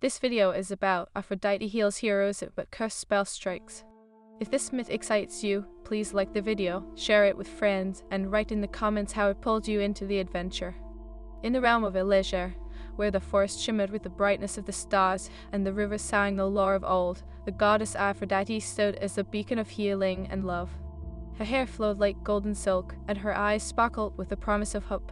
This video is about Aphrodite heals heroes but cursed spell strikes. If this myth excites you, please like the video, share it with friends, and write in the comments how it pulled you into the adventure. In the realm of Elysia, where the forest shimmered with the brightness of the stars and the rivers sang the lore of old, the goddess Aphrodite stood as a beacon of healing and love. Her hair flowed like golden silk, and her eyes sparkled with the promise of hope.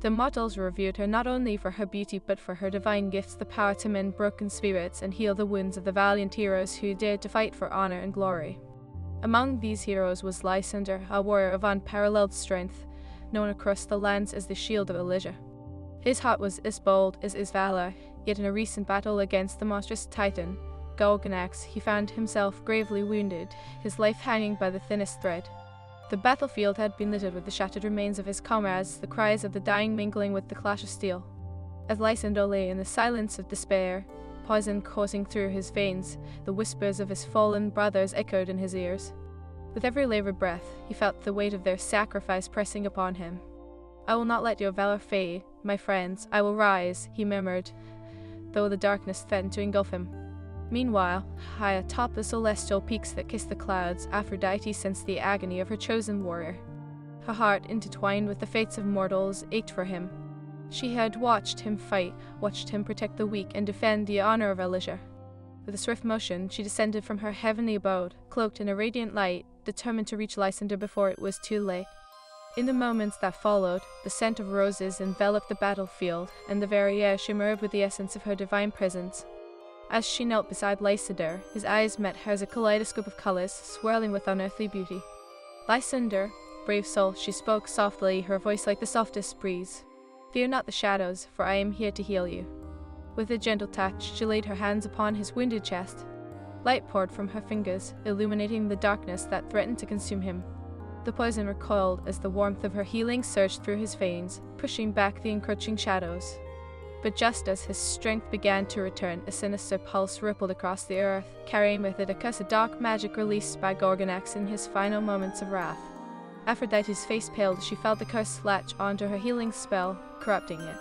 The mortals revered her not only for her beauty but for her divine gifts, the power to mend broken spirits and heal the wounds of the valiant heroes who dared to fight for honor and glory. Among these heroes was Lysander, a warrior of unparalleled strength, known across the lands as the Shield of Elysia. His heart was as bold as his valor, yet in a recent battle against the monstrous Titan, Gorgonax, he found himself gravely wounded, his life hanging by the thinnest thread. The battlefield had been littered with the shattered remains of his comrades, the cries of the dying mingling with the clash of steel. As Lysander lay in the silence of despair, poison coursing through his veins, the whispers of his fallen brothers echoed in his ears. With every laboured breath, he felt the weight of their sacrifice pressing upon him. "I will not let your valor fade, my friends, I will rise," he murmured, though the darkness threatened to engulf him. Meanwhile, high atop the celestial peaks that kiss the clouds, Aphrodite sensed the agony of her chosen warrior. Her heart, intertwined with the fates of mortals, ached for him. She had watched him fight, watched him protect the weak and defend the honor of Elysia. With a swift motion, she descended from her heavenly abode, cloaked in a radiant light, determined to reach Lysander before it was too late. In the moments that followed, the scent of roses enveloped the battlefield, and the very air shimmered with the essence of her divine presence. As she knelt beside Lysander, his eyes met hers, a kaleidoscope of colors, swirling with unearthly beauty. "Lysander, brave soul," she spoke softly, her voice like the softest breeze. "Fear not the shadows, for I am here to heal you." With a gentle touch, she laid her hands upon his wounded chest. Light poured from her fingers, illuminating the darkness that threatened to consume him. The poison recoiled as the warmth of her healing surged through his veins, pushing back the encroaching shadows. But just as his strength began to return, a sinister pulse rippled across the earth, carrying with it a curse of dark magic released by Gorgonax in his final moments of wrath. Aphrodite's face paled as she felt the curse latch onto her healing spell, corrupting it.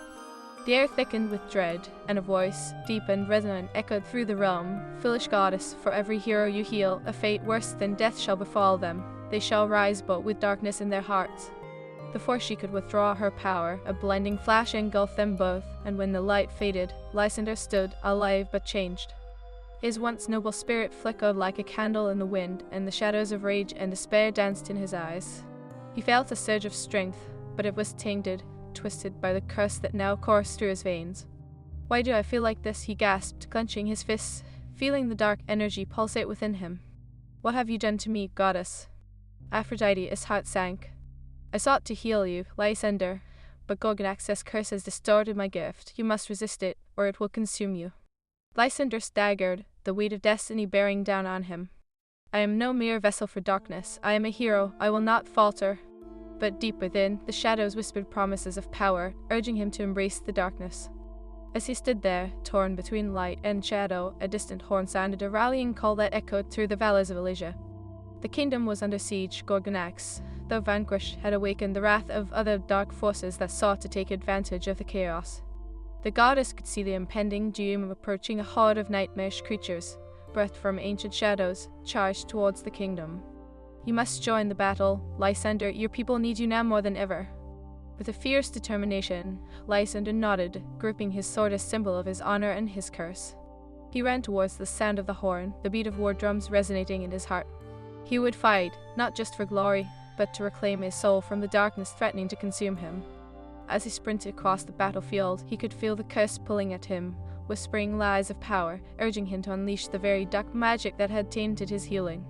The air thickened with dread, and a voice, deep and resonant, echoed through the realm. "Foolish goddess, for every hero you heal, a fate worse than death shall befall them. They shall rise but with darkness in their hearts." Before she could withdraw her power, a blinding flash engulfed them both, and when the light faded, Lysander stood, alive but changed. His once noble spirit flickered like a candle in the wind, and the shadows of rage and despair danced in his eyes. He felt a surge of strength, but it was tainted, twisted by the curse that now coursed through his veins. "Why do I feel like this?" he gasped, clenching his fists, feeling the dark energy pulsate within him. "What have you done to me, goddess?" Aphrodite, his heart sank. "I sought to heal you, Lysander, but Gorgonax's curse has distorted my gift. You must resist it, or it will consume you." Lysander staggered, the weight of destiny bearing down on him. "I am no mere vessel for darkness. I am a hero. I will not falter." But deep within, the shadows whispered promises of power, urging him to embrace the darkness. As he stood there, torn between light and shadow, a distant horn sounded, a rallying call that echoed through the valleys of Elysia. The kingdom was under siege. Gorgonax, though vanquished, had awakened the wrath of other dark forces that sought to take advantage of the chaos. The goddess could see the impending doom of approaching, a horde of nightmarish creatures, birthed from ancient shadows, charged towards the kingdom. "You must join the battle, Lysander. Your people need you now more than ever." With a fierce determination, Lysander nodded, gripping his sword as symbol of his honor and his curse. He ran towards the sound of the horn, the beat of war drums resonating in his heart. He would fight, not just for glory, but to reclaim his soul from the darkness threatening to consume him. As he sprinted across the battlefield, he could feel the curse pulling at him, whispering lies of power, urging him to unleash the very dark magic that had tainted his healing.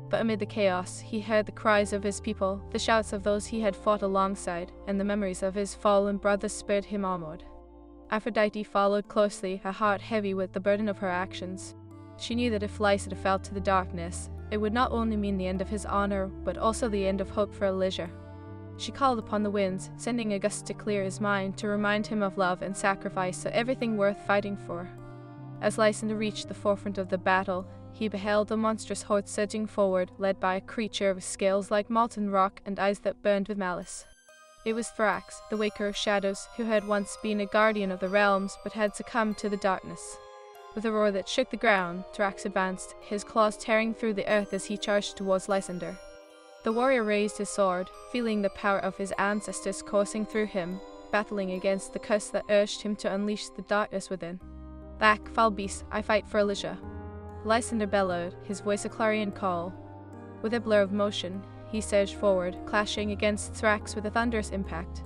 But amid the chaos, he heard the cries of his people, the shouts of those he had fought alongside, and the memories of his fallen brothers spurred him onward. Aphrodite followed closely, her heart heavy with the burden of her actions. She knew that if Lysander fell to the darkness, it would not only mean the end of his honor, but also the end of hope for Elysia. She called upon the winds, sending a gust to clear his mind, to remind him of love and sacrifice, so everything worth fighting for. As Lysander reached the forefront of the battle, he beheld a monstrous horde surging forward, led by a creature with scales like molten rock and eyes that burned with malice. It was Thrax, the Waker of Shadows, who had once been a guardian of the realms, but had succumbed to the darkness. With a roar that shook the ground, Thrax advanced, his claws tearing through the earth as he charged towards Lysander. The warrior raised his sword, feeling the power of his ancestors coursing through him, battling against the curse that urged him to unleash the darkness within. "Back, foul beast, I fight for Elysia," Lysander bellowed, his voice a clarion call. With a blur of motion, he surged forward, clashing against Thrax with a thunderous impact.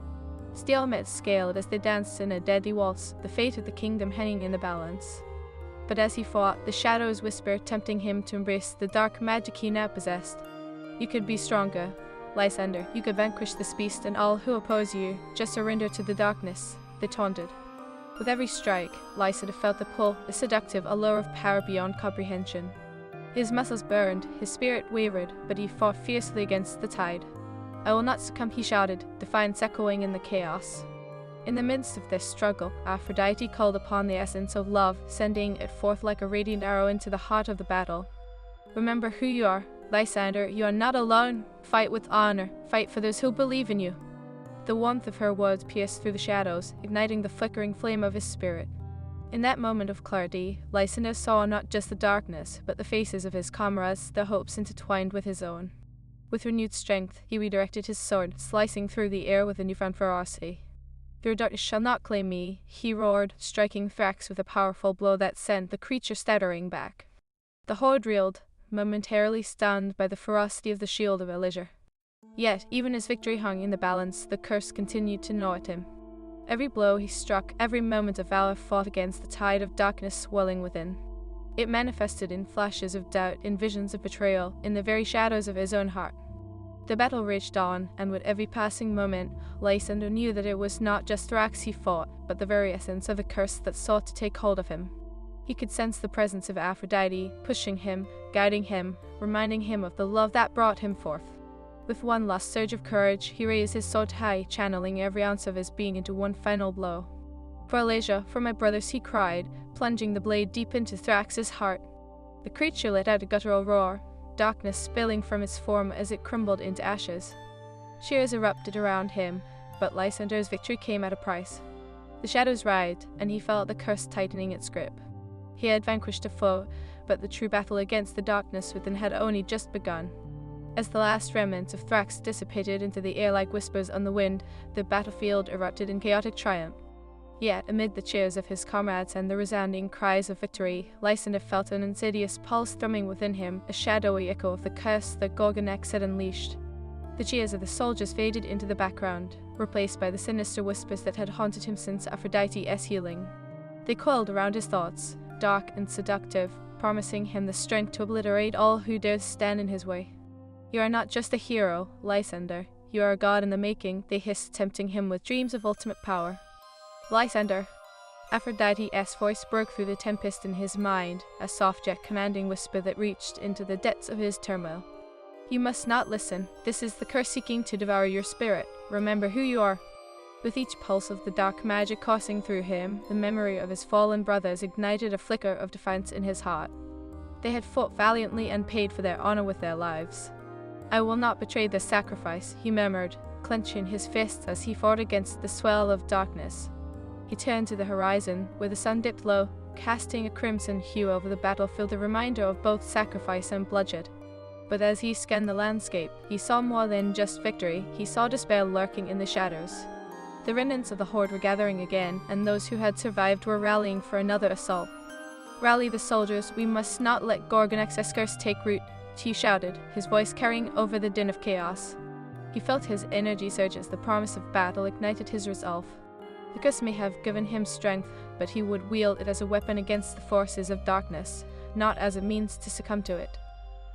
Steel met scale as they danced in a deadly waltz, the fate of the kingdom hanging in the balance. But as he fought, the shadows whispered, tempting him to embrace the dark magic he now possessed. "You could be stronger, Lysander. You could vanquish this beast and all who oppose you. Just surrender to the darkness," they taunted. With every strike, Lysander felt the pull, a seductive allure of power beyond comprehension. His muscles burned, his spirit wavered, but he fought fiercely against the tide. "I will not succumb," he shouted, defiance echoing in the chaos. In the midst of this struggle, Aphrodite called upon the essence of love, sending it forth like a radiant arrow into the heart of the battle. "Remember who you are, Lysander. You are not alone. Fight with honor. Fight for those who believe in you." The warmth of her words pierced through the shadows, igniting the flickering flame of his spirit. In that moment of clarity, Lysander saw not just the darkness, but the faces of his comrades, their hopes intertwined with his own. With renewed strength, he redirected his sword, slicing through the air with a newfound ferocity. "Your darkness shall not claim me," he roared, striking Thrax with a powerful blow that sent the creature stuttering back. The horde reeled, momentarily stunned by the ferocity of the shield of Elysia. Yet, even as victory hung in the balance, the curse continued to gnaw at him. Every blow he struck, every moment of valor fought against the tide of darkness swelling within. It manifested in flashes of doubt, in visions of betrayal, in the very shadows of his own heart. The battle raged on, and with every passing moment, Lysander knew that it was not just Thrax he fought, but the very essence of a curse that sought to take hold of him. He could sense the presence of Aphrodite, pushing him, guiding him, reminding him of the love that brought him forth. With one last surge of courage, he raised his sword high, channeling every ounce of his being into one final blow. "For Elysia, for my brothers," he cried, plunging the blade deep into Thrax's heart. The creature let out a guttural roar, darkness spilling from its form as it crumbled into ashes. Cheers erupted around him, but Lysander's victory came at a price. The shadows writhed, and he felt the curse tightening its grip. He had vanquished a foe, but the true battle against the darkness within had only just begun. As the last remnants of Thrax dissipated into the air like whispers on the wind, the battlefield erupted in chaotic triumph. Yet, amid the cheers of his comrades and the resounding cries of victory, Lysander felt an insidious pulse thrumming within him, a shadowy echo of the curse that Gorgonex had unleashed. The cheers of the soldiers faded into the background, replaced by the sinister whispers that had haunted him since Aphrodite's healing. They coiled around his thoughts, dark and seductive, promising him the strength to obliterate all who dared stand in his way. "You are not just a hero, Lysander. You are a god in the making," they hissed, tempting him with dreams of ultimate power. "Lysander!" Aphrodite's voice broke through the tempest in his mind, a soft yet commanding whisper that reached into the depths of his turmoil. "You must not listen. This is the curse seeking to devour your spirit. Remember who you are." With each pulse of the dark magic coursing through him, the memory of his fallen brothers ignited a flicker of defiance in his heart. They had fought valiantly and paid for their honor with their lives. "I will not betray this sacrifice," he murmured, clenching his fists as he fought against the swell of darkness. He turned to the horizon, where the sun dipped low, casting a crimson hue over the battlefield, a reminder of both sacrifice and bloodshed. But as he scanned the landscape, he saw more than just victory. He saw despair lurking in the shadows. The remnants of the horde were gathering again, and those who had survived were rallying for another assault. "Rally the soldiers, we must not let Gorgonex's curse take root," he shouted, his voice carrying over the din of chaos. He felt his energy surge as the promise of battle ignited his resolve. The curse may have given him strength, but he would wield it as a weapon against the forces of darkness, not as a means to succumb to it.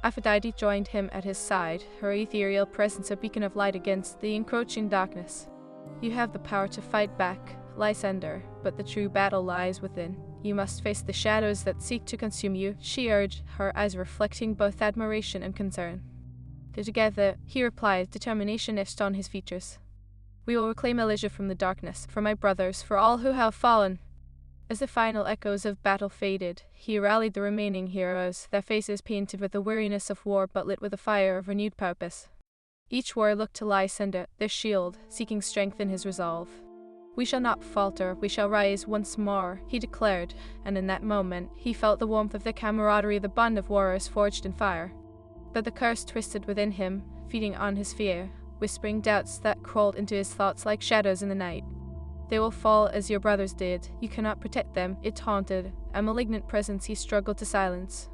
Aphrodite joined him at his side, her ethereal presence a beacon of light against the encroaching darkness. "You have the power to fight back, Lysander, but the true battle lies within. You must face the shadows that seek to consume you," she urged, her eyes reflecting both admiration and concern. Together, he replied, determination etched on his features. "We will reclaim Elysia from the darkness, for my brothers, for all who have fallen." As the final echoes of battle faded, he rallied the remaining heroes, their faces painted with the weariness of war but lit with the fire of renewed purpose. Each warrior looked to Lysander, their shield, seeking strength in his resolve. "We shall not falter, we shall rise once more," he declared, and in that moment he felt the warmth of the camaraderie, the bond of warriors forged in fire. But the curse twisted within him, feeding on his fear, whispering doubts that crawled into his thoughts like shadows in the night. "They will fall as your brothers did. You cannot protect them," it taunted, a malignant presence he struggled to silence.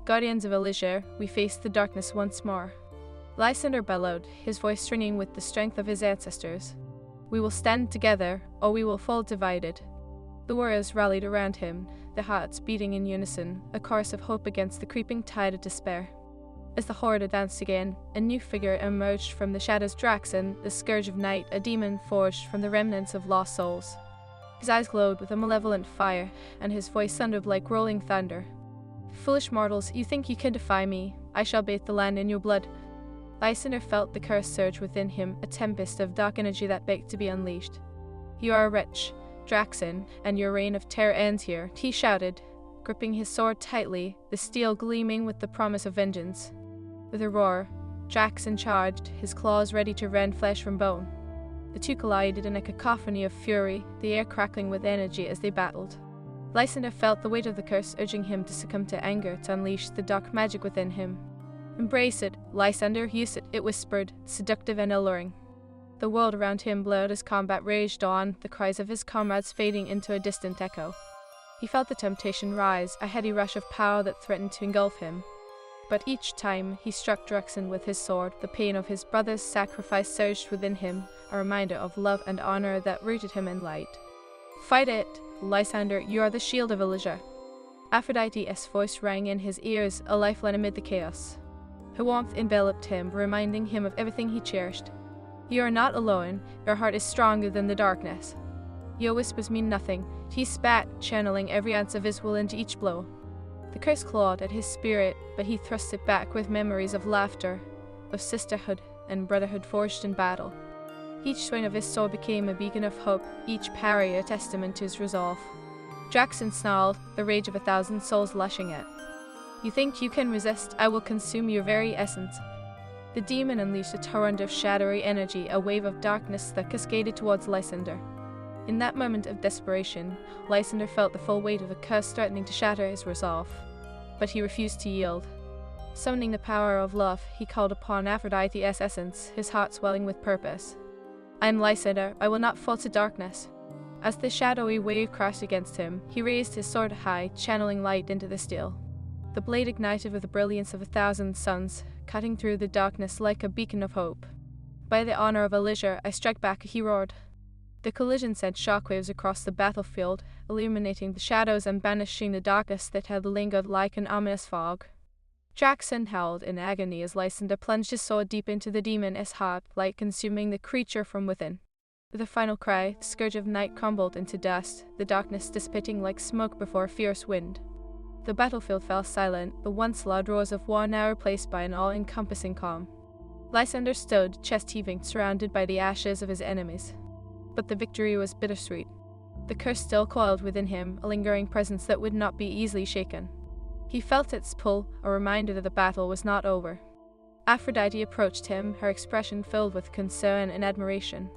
"Guardians of Elysia, we face the darkness once more." Lysander bellowed, his voice ringing with the strength of his ancestors. "We will stand together, or we will fall divided." The warriors rallied around him, their hearts beating in unison, a chorus of hope against the creeping tide of despair. As the horde advanced again, a new figure emerged from the shadows: Draxon, the scourge of night, a demon forged from the remnants of lost souls. His eyes glowed with a malevolent fire, and his voice thundered like rolling thunder. "Foolish mortals, you think you can defy me? I shall bathe the land in your blood." Lysander felt the curse surge within him, a tempest of dark energy that begged to be unleashed. "You are a wretch, Draxon, and your reign of terror ends here," he shouted, gripping his sword tightly, the steel gleaming with the promise of vengeance. With a roar, Draxon charged, his claws ready to rend flesh from bone. The two collided in a cacophony of fury, the air crackling with energy as they battled. Lysander felt the weight of the curse urging him to succumb to anger, to unleash the dark magic within him. "Embrace it, Lysander, use it," it whispered, seductive and alluring. The world around him blurred as combat raged on, the cries of his comrades fading into a distant echo. He felt the temptation rise, a heady rush of power that threatened to engulf him. But each time he struck Draxon with his sword, the pain of his brother's sacrifice surged within him, a reminder of love and honor that rooted him in light. "Fight it, Lysander, you are the shield of Elysia." Aphrodite's voice rang in his ears, a lifeline amid the chaos. Her warmth enveloped him, reminding him of everything he cherished. "You are not alone, your heart is stronger than the darkness." "Your whispers mean nothing," he spat, channeling every ounce of his will into each blow. The curse clawed at his spirit, but he thrust it back with memories of laughter, of sisterhood and brotherhood forged in battle. Each swing of his sword became a beacon of hope, each parry a testament to his resolve. Draxon snarled, the rage of 1,000 souls lashing at. "You think you can resist? I will consume your very essence." The demon unleashed a torrent of shadowy energy, a wave of darkness that cascaded towards Lysander. In that moment of desperation, Lysander felt the full weight of a curse threatening to shatter his resolve. But he refused to yield. Summoning the power of love, he called upon Aphrodite's essence, his heart swelling with purpose. "I am Lysander, I will not fall to darkness." As the shadowy wave crashed against him, he raised his sword high, channeling light into the steel. The blade ignited with the brilliance of 1,000 suns, cutting through the darkness like a beacon of hope. "By the honor of Elysia, I strike back," he roared. The collision sent shockwaves across the battlefield, illuminating the shadows and banishing the darkness that had lingered like an ominous fog. Draxon howled in agony as Lysander plunged his sword deep into the demon's heart, like consuming the creature from within. With a final cry, the scourge of night crumbled into dust, the darkness dissipating like smoke before a fierce wind. The battlefield fell silent, the once loud roars of war now replaced by an all-encompassing calm. Lysander stood, chest heaving, surrounded by the ashes of his enemies. But the victory was bittersweet. The curse still coiled within him, a lingering presence that would not be easily shaken. He felt its pull, a reminder that the battle was not over. Aphrodite approached him, her expression filled with concern and admiration.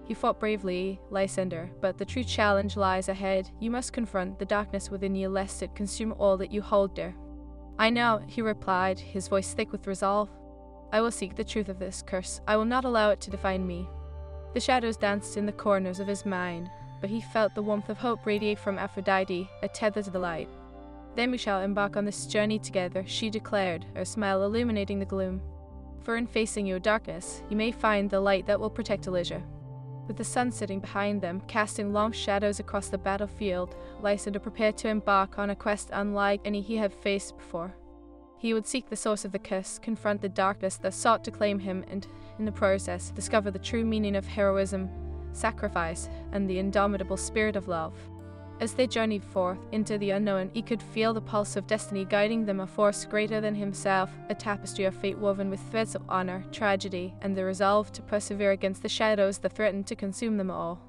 "You fought bravely, Lysander, but the true challenge lies ahead. You must confront the darkness within you lest it consume all that you hold dear." "I know," he replied, his voice thick with resolve. "I will seek the truth of this curse. I will not allow it to define me." The shadows danced in the corners of his mind, but he felt the warmth of hope radiate from Aphrodite, a tether to the light. "Then we shall embark on this journey together," she declared, her smile illuminating the gloom. "For in facing your darkness, you may find the light that will protect Elysia." With the sun sitting behind them, casting long shadows across the battlefield, Lysander prepared to embark on a quest unlike any he had faced before. He would seek the source of the curse, confront the darkness that sought to claim him, and, in the process, discover the true meaning of heroism, sacrifice, and the indomitable spirit of love. As they journeyed forth into the unknown, he could feel the pulse of destiny guiding them, a force greater than himself, a tapestry of fate woven with threads of honor, tragedy, and the resolve to persevere against the shadows that threatened to consume them all.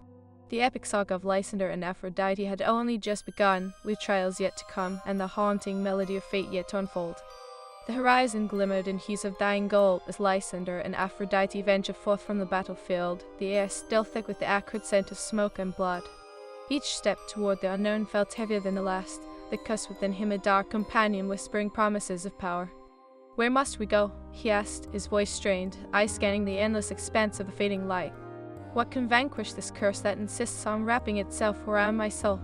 The epic saga of Lysander and Aphrodite had only just begun, with trials yet to come and the haunting melody of fate yet to unfold. The horizon glimmered in hues of dying gold as Lysander and Aphrodite ventured forth from the battlefield, the air still thick with the acrid scent of smoke and blood. Each step toward the unknown felt heavier than the last, the cuss within him a dark companion whispering promises of power. "Where must we go?" he asked, his voice strained, eyes scanning the endless expanse of the fading light. "What can vanquish this curse that insists on wrapping itself around my soul?"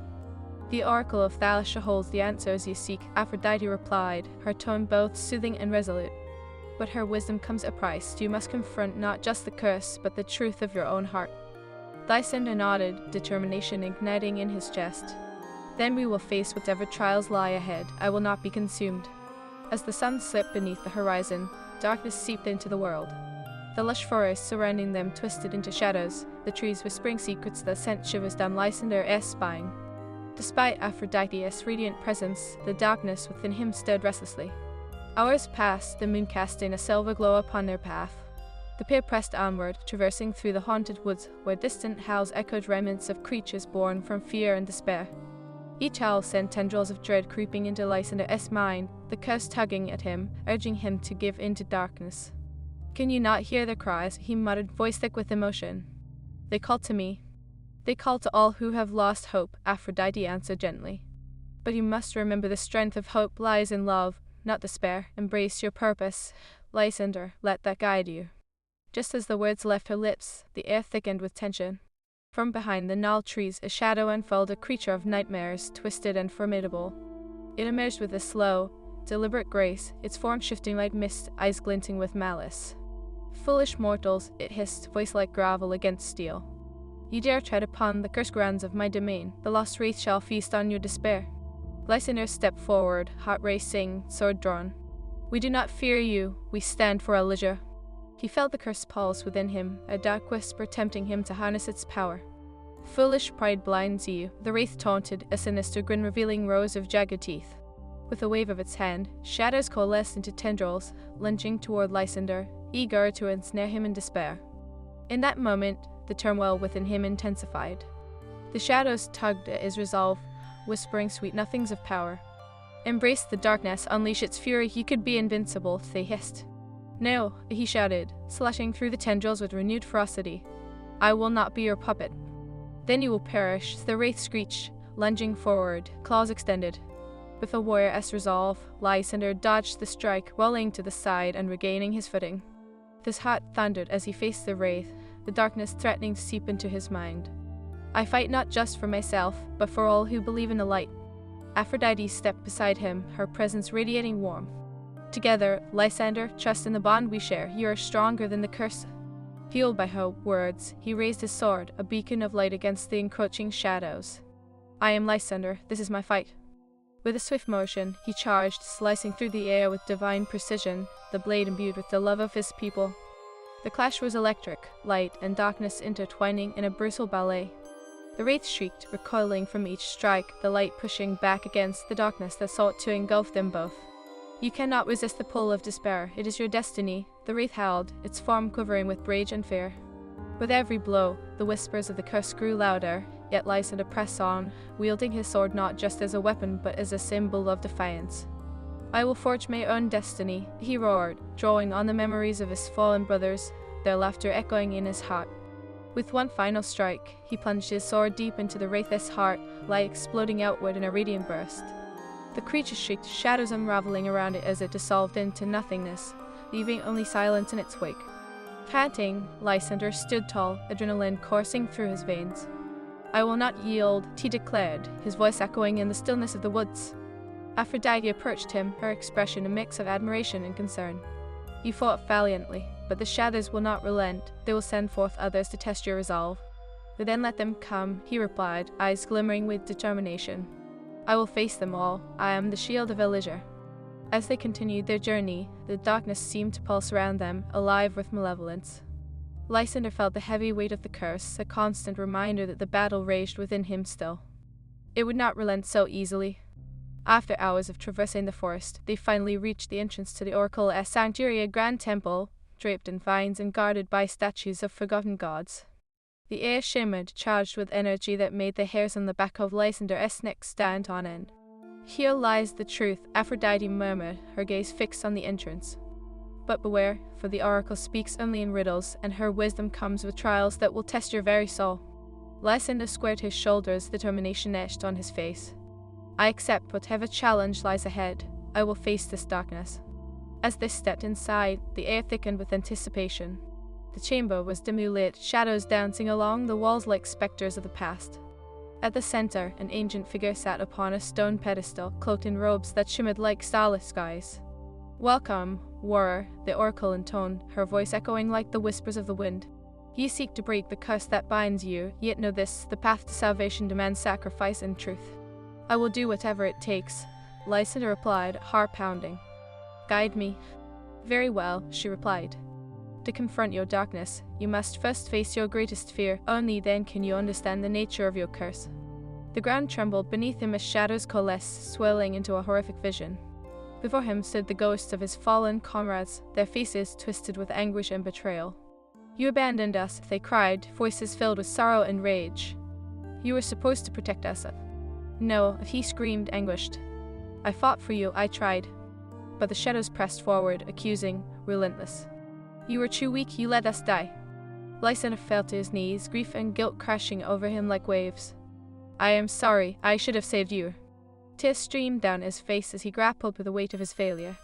"The oracle of Thalisha holds the answers you seek," Aphrodite replied, her tone both soothing and resolute. "But her wisdom comes at a price. You must confront not just the curse, but the truth of your own heart." Lysander nodded, determination igniting in his chest. "Then we will face whatever trials lie ahead. I will not be consumed." As the sun slipped beneath the horizon, darkness seeped into the world. The lush forest surrounding them twisted into shadows, the trees whispering secrets that sent shivers down Lysander's spine. Despite Aphrodite's radiant presence, the darkness within him stirred restlessly. Hours passed, the moon casting a silver glow upon their path. The pair pressed onward, traversing through the haunted woods where distant howls echoed remnants of creatures born from fear and despair. Each howl sent tendrils of dread creeping into Lysander's mind, the curse tugging at him, urging him to give in to darkness. "Can you not hear their cries?" he muttered, voice thick with emotion. "They call to me." "They call to all who have lost hope," Aphrodite answered gently. "But you must remember the strength of hope lies in love, not despair. Embrace your purpose, Lysander, let that guide you." Just as the words left her lips, the air thickened with tension. From behind the gnarled trees a shadow unfolded, a creature of nightmares, twisted and formidable. It emerged with a slow, deliberate grace, its form shifting like mist, eyes glinting with malice. "Foolish mortals," it hissed, voice like gravel against steel. "You dare tread upon the cursed grounds of my domain. The lost wraith shall feast on your despair." Lysander stepped forward, heart racing, sword drawn. "We do not fear you, we stand for Elijah." He felt the curse pulse within him, a dark whisper tempting him to harness its power. "Foolish pride blinds you," the wraith taunted, a sinister grin revealing rows of jagged teeth. With a wave of its hand, shadows coalesced into tendrils, lunging toward Lysander, eager to ensnare him in despair. In that moment, the turmoil within him intensified. The shadows tugged at his resolve, whispering sweet nothings of power. "Embrace the darkness, unleash its fury, you could be invincible," they hissed. "No," he shouted, slashing through the tendrils with renewed ferocity. "I will not be your puppet." "Then you will perish," the wraith screeched, lunging forward, claws extended. With a warrior's resolve, Lysander dodged the strike, rolling to the side and regaining his footing. His heart thundered as he faced the wraith, the darkness threatening to seep into his mind. "I fight not just for myself, but for all who believe in the light." Aphrodite stepped beside him, her presence radiating warmth. "Together, Lysander, trust in the bond we share. You are stronger than the curse." Fueled by her words, he raised his sword, a beacon of light against the encroaching shadows. "I am Lysander, this is my fight." With a swift motion, he charged, slicing through the air with divine precision, the blade imbued with the love of his people. The clash was electric, light and darkness intertwining in a brutal ballet. The wraith shrieked, recoiling from each strike, the light pushing back against the darkness that sought to engulf them both. "You cannot resist the pull of despair. It is your destiny," the wraith howled, its form quivering with rage and fear. With every blow, the whispers of the curse grew louder, yet Lysander pressed on, wielding his sword not just as a weapon but as a symbol of defiance. "I will forge my own destiny," he roared, drawing on the memories of his fallen brothers, their laughter echoing in his heart. With one final strike, he plunged his sword deep into the wraith's heart, light exploding outward in a radiant burst. The creature shrieked, shadows unraveling around it as it dissolved into nothingness, leaving only silence in its wake. Panting, Lysander stood tall, adrenaline coursing through his veins. "I will not yield," he declared, his voice echoing in the stillness of the woods. Aphrodite approached him, her expression a mix of admiration and concern. "You fought valiantly, but the shadows will not relent. They will send forth others to test your resolve." "Then let them come," he replied, eyes glimmering with determination. "I will face them all. I am the shield of Elijah." As they continued their journey, the darkness seemed to pulse around them, alive with malevolence. Lysander felt the heavy weight of the curse, a constant reminder that the battle raged within him still. It would not relent so easily. After hours of traversing the forest, they finally reached the entrance to the Oracle's sanctuary, a grand temple, draped in vines and guarded by statues of forgotten gods. The air shimmered, charged with energy that made the hairs on the back of Lysander's neck stand on end. Here lies the truth, Aphrodite murmured, her gaze fixed on the entrance. But beware, for the oracle speaks only in riddles, and her wisdom comes with trials that will test your very soul. Lysander squared his shoulders, determination etched on his face. I accept whatever challenge lies ahead. I will face this darkness. As they stepped inside, the air thickened with anticipation. The chamber was dimly lit, shadows dancing along the walls like specters of the past. At the center, an ancient figure sat upon a stone pedestal, cloaked in robes that shimmered like starless skies. "Welcome, warrior," the oracle intoned, her voice echoing like the whispers of the wind. "Ye seek to break the curse that binds you, yet know this, the path to salvation demands sacrifice and truth." "I will do whatever it takes," Lysander replied, heart pounding. "Guide me." "Very well," she replied. "To confront your darkness, you must first face your greatest fear. Only then can you understand the nature of your curse." The ground trembled beneath him as shadows coalesced, swirling into a horrific vision. Before him stood the ghosts of his fallen comrades, their faces twisted with anguish and betrayal. "You abandoned us," they cried, voices filled with sorrow and rage. "You were supposed to protect us." "No," he screamed, anguished. "I fought for you, I tried." But the shadows pressed forward, accusing, relentless. "You were too weak, you let us die." Lysander fell to his knees, grief and guilt crashing over him like waves. "I am sorry, I should have saved you." Tears streamed down his face as he grappled with the weight of his failure.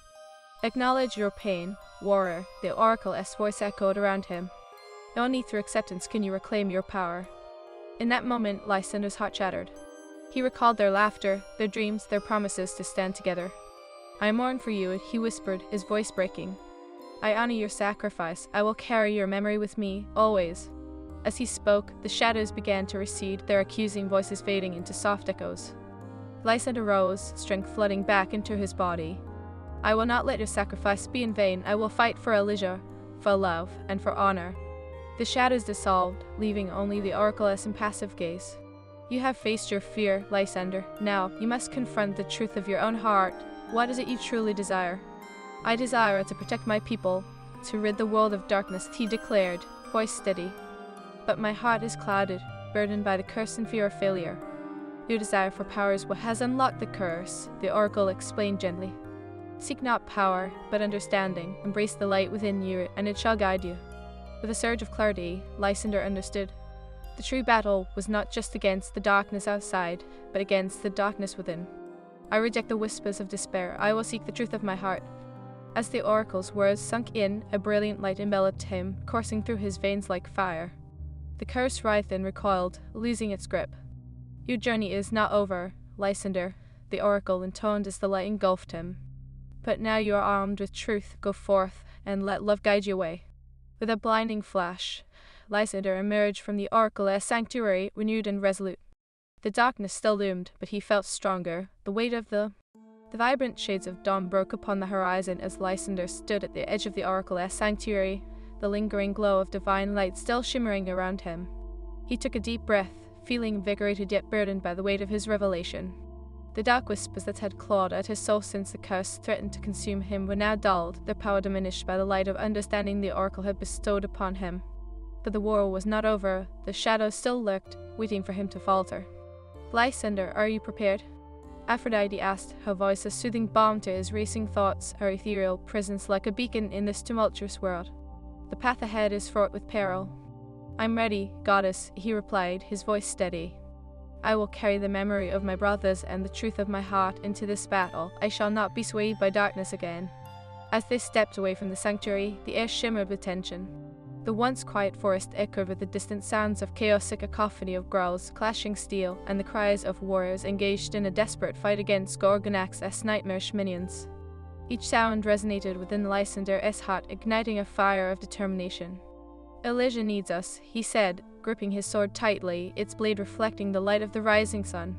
"Acknowledge your pain, warrior," the oracle's voice echoed around him. "Only through acceptance can you reclaim your power." In that moment, Lysander's heart shattered. He recalled their laughter, their dreams, their promises to stand together. "I mourn for you," he whispered, his voice breaking. "I honor your sacrifice. I will carry your memory with me, always." As he spoke, the shadows began to recede, their accusing voices fading into soft echoes. Lysander rose, strength flooding back into his body. "I will not let your sacrifice be in vain. I will fight for Elysia, for love, and for honor." The shadows dissolved, leaving only the oracle's impassive gaze. "You have faced your fear, Lysander. Now, you must confront the truth of your own heart. What is it you truly desire?" "I desire to protect my people, to rid the world of darkness," he declared, voice steady. "But my heart is clouded, burdened by the curse and fear of failure." "Your desire for power is what has unlocked the curse," the oracle explained gently. "Seek not power, but understanding. Embrace the light within you, and it shall guide you." With a surge of clarity, Lysander understood. The true battle was not just against the darkness outside, but against the darkness within. "I reject the whispers of despair. I will seek the truth of my heart." As the oracle's words sunk in, a brilliant light enveloped him, coursing through his veins like fire. The curse writhed and recoiled, losing its grip. "Your journey is not over, Lysander," the oracle intoned as the light engulfed him. "But now you are armed with truth. Go forth, and let love guide your way." With a blinding flash, Lysander emerged from the oracle's sanctuary, renewed and resolute. The darkness still loomed, but he felt stronger. The weight of the vibrant shades of dawn broke upon the horizon as Lysander stood at the edge of the oracle's sanctuary, the lingering glow of divine light still shimmering around him. He took a deep breath, feeling invigorated yet burdened by the weight of his revelation. The dark whispers that had clawed at his soul since the curse threatened to consume him were now dulled, their power diminished by the light of understanding the oracle had bestowed upon him. But the war was not over. The shadows still lurked, waiting for him to falter. "Lysander, are you prepared?" Aphrodite asked, her voice a soothing balm to his racing thoughts, her ethereal presence like a beacon in this tumultuous world. "The path ahead is fraught with peril." "I'm ready, goddess," he replied, his voice steady. "I will carry the memory of my brothers and the truth of my heart into this battle. I shall not be swayed by darkness again." As they stepped away from the sanctuary, the air shimmered with tension. The once quiet forest echoed with the distant sounds of chaotic cacophony of growls, clashing steel, and the cries of warriors engaged in a desperate fight against Gorgonax's nightmarish minions. Each sound resonated within Lysander's heart, igniting a fire of determination. "Elysia needs us," he said, gripping his sword tightly, its blade reflecting the light of the rising sun.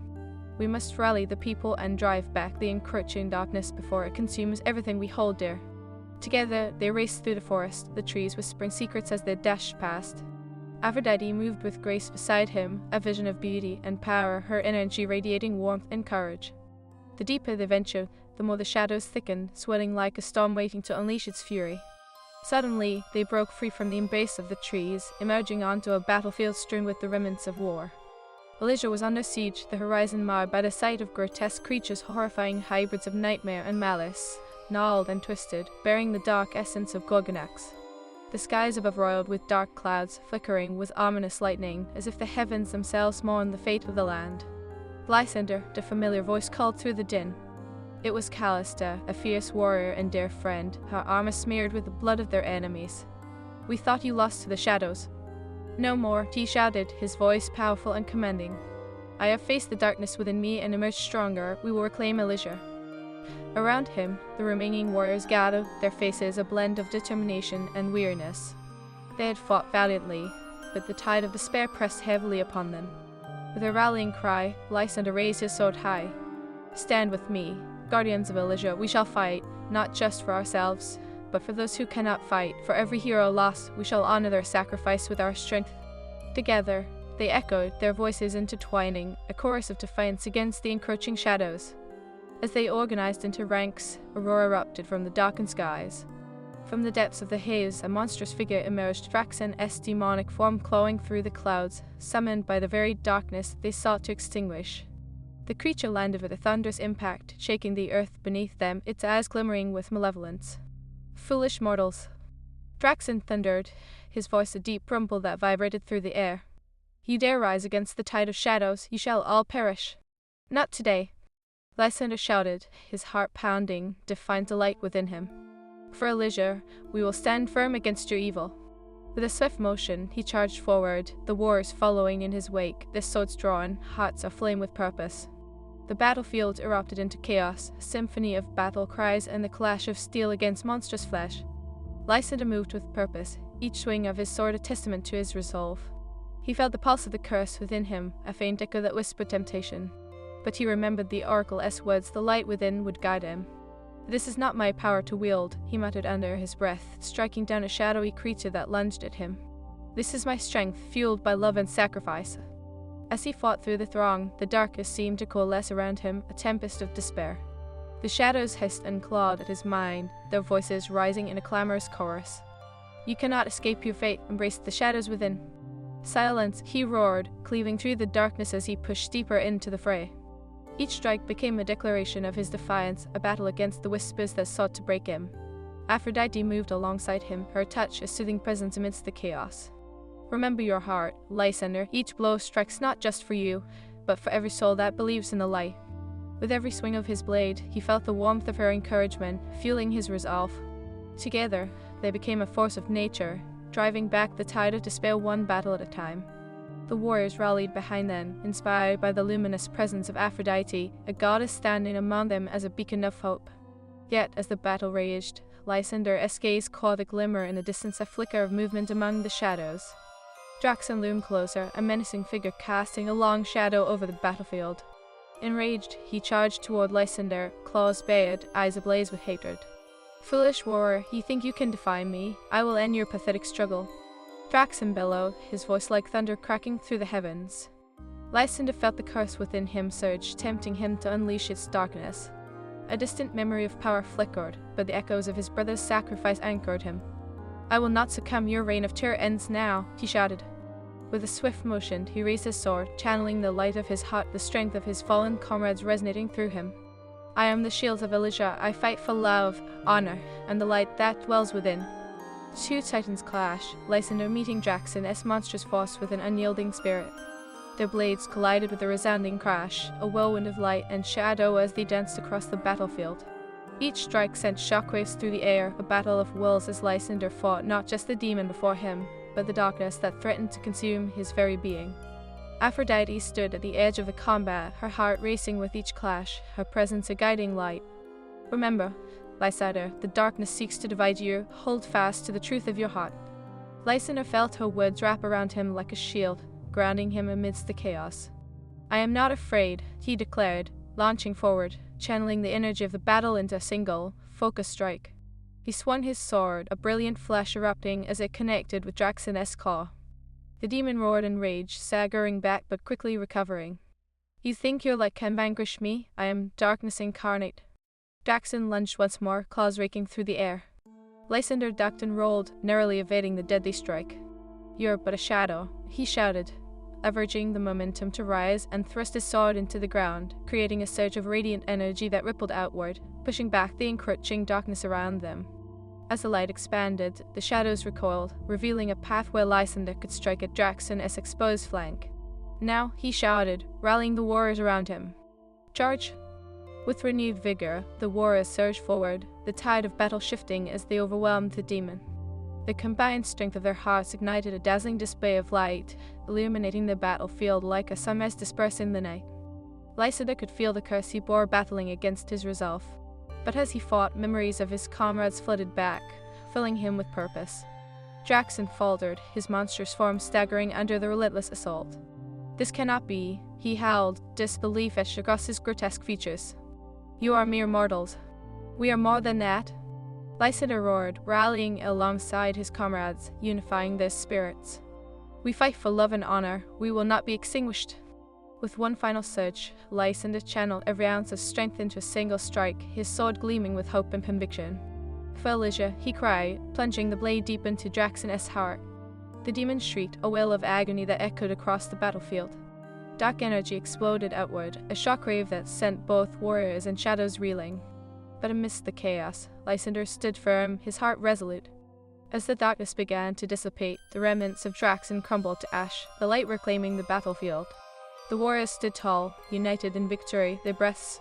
"We must rally the people and drive back the encroaching darkness before it consumes everything we hold dear." Together, they raced through the forest, the trees whispering secrets as they dashed past. Aphrodite moved with grace beside him, a vision of beauty and power, her energy radiating warmth and courage. The deeper they ventured, the more the shadows thickened, swelling like a storm waiting to unleash its fury. Suddenly, they broke free from the embrace of the trees, emerging onto a battlefield strewn with the remnants of war. Elysia was under siege, the horizon marred by the sight of grotesque creatures, horrifying hybrids of nightmare and malice, gnarled and twisted, bearing the dark essence of Gorgonax. The skies above roiled with dark clouds, flickering with ominous lightning, as if the heavens themselves mourned the fate of the land. Lysander, the familiar voice called through the din. It was Callista, a fierce warrior and dear friend, her armor smeared with the blood of their enemies. "We thought you lost to the shadows." "No more," he shouted, his voice powerful and commanding. "I have faced the darkness within me and emerged stronger. We will reclaim Elysia." Around him, the remaining warriors gathered, their faces a blend of determination and weariness. They had fought valiantly, but the tide of despair pressed heavily upon them. With a rallying cry, Lysander raised his sword high. "Stand with me, guardians of Elysia. We shall fight, not just for ourselves, but for those who cannot fight. For every hero lost, we shall honor their sacrifice with our strength." Together, they echoed, their voices intertwining, a chorus of defiance against the encroaching shadows. As they organized into ranks, a roar erupted from the darkened skies. From the depths of the haze, a monstrous figure emerged, Draxen's demonic form clawing through the clouds, summoned by the very darkness they sought to extinguish. The creature landed with a thunderous impact, shaking the earth beneath them, its eyes glimmering with malevolence. "Foolish mortals!" Draxen thundered, his voice a deep rumble that vibrated through the air. "You dare rise against the tide of shadows, you shall all perish." "Not today!" Lysander shouted, his heart pounding, defiant delight within him. "For Elysia, we will stand firm against your evil." With a swift motion, he charged forward, the warriors following in his wake, their swords drawn, hearts aflame with purpose. The battlefield erupted into chaos, a symphony of battle cries and the clash of steel against monstrous flesh. Lysander moved with purpose, each swing of his sword a testament to his resolve. He felt the pulse of the curse within him, a faint echo that whispered temptation. But he remembered the Oracle's words, the light within would guide him. "This is not my power to wield," he muttered under his breath, striking down a shadowy creature that lunged at him. "This is my strength, fueled by love and sacrifice." As he fought through the throng, the darkness seemed to coalesce around him, a tempest of despair. The shadows hissed and clawed at his mind, their voices rising in a clamorous chorus. "You cannot escape your fate, embrace the shadows within." "Silence," he roared, cleaving through the darkness as he pushed deeper into the fray. Each strike became a declaration of his defiance, a battle against the whispers that sought to break him. Aphrodite moved alongside him, her touch a soothing presence amidst the chaos. "Remember your heart, Lysander. Each blow strikes not just for you, but for every soul that believes in the light." With every swing of his blade, he felt the warmth of her encouragement, fueling his resolve. Together, they became a force of nature, driving back the tide of despair one battle at a time. The warriors rallied behind them, inspired by the luminous presence of Aphrodite, a goddess standing among them as a beacon of hope. Yet, as the battle raged, Lysander's gaze caught a glimmer in the distance, a flicker of movement among the shadows. Draxen loomed closer, a menacing figure casting a long shadow over the battlefield. Enraged, he charged toward Lysander, claws bared, eyes ablaze with hatred. "Foolish warrior, you think you can defy me? I will end your pathetic struggle." Draxen bellowed, his voice like thunder cracking through the heavens. Lysander felt the curse within him surge, tempting him to unleash its darkness. A distant memory of power flickered, but the echoes of his brother's sacrifice anchored him. "I will not succumb, your reign of terror ends now," he shouted. With a swift motion, he raised his sword, channeling the light of his heart, the strength of his fallen comrades resonating through him. "I am the shield of Elysia. I fight for love, honor, and the light that dwells within." Two titans clash, Lysander meeting Draxen's monstrous force with an unyielding spirit. Their blades collided with a resounding crash, a whirlwind of light and shadow as they danced across the battlefield. Each strike sent shockwaves through the air, a battle of wills as Lysander fought not just the demon before him, but the darkness that threatened to consume his very being. Aphrodite stood at the edge of the combat, her heart racing with each clash, her presence a guiding light. "Remember, Lysander, the darkness seeks to divide you. Hold fast to the truth of your heart." Lysander felt her words wrap around him like a shield, grounding him amidst the chaos. "I am not afraid," he declared, launching forward, channeling the energy of the battle into a single, focused strike. He swung his sword, a brilliant flash erupting as it connected with Draxen's claw. The demon roared in rage, staggering back but quickly recovering. "You think your light can vanquish me? I am darkness incarnate." Draxen lunged once more, claws raking through the air. Lysander ducked and rolled, narrowly evading the deadly strike. "You're but a shadow," he shouted. leveraging the momentum to rise and thrust his sword into the ground, creating a surge of radiant energy that rippled outward, pushing back the encroaching darkness around them. As the light expanded, the shadows recoiled, revealing a path where Lysander could strike at Draxon's exposed flank. Now, he shouted, rallying the warriors around him. Charge! With renewed vigor, the warriors surged forward, the tide of battle shifting as they overwhelmed the demon. The combined strength of their hearts ignited a dazzling display of light, illuminating the battlefield like a sunrise dispersing the night. Lysander could feel the curse he bore battling against his resolve. But as he fought, memories of his comrades flooded back, filling him with purpose. Draxon faltered, his monstrous form staggering under the relentless assault. This cannot be, he howled, disbelief etched across his grotesque features. You are mere mortals. We are more than that. Lysander roared, rallying alongside his comrades, unifying their spirits. We fight for love and honor, we will not be extinguished. With one final surge, Lysander channeled every ounce of strength into a single strike, his sword gleaming with hope and conviction. Felicia, he cried, plunging the blade deep into Draxon's heart. The demon shrieked, a wail of agony that echoed across the battlefield. Dark energy exploded outward, a shockwave that sent both warriors and shadows reeling. But amidst the chaos, Lysander stood firm, his heart resolute. As the darkness began to dissipate, the remnants of Draxon crumbled to ash, the light reclaiming the battlefield. The warriors stood tall, united in victory, their breaths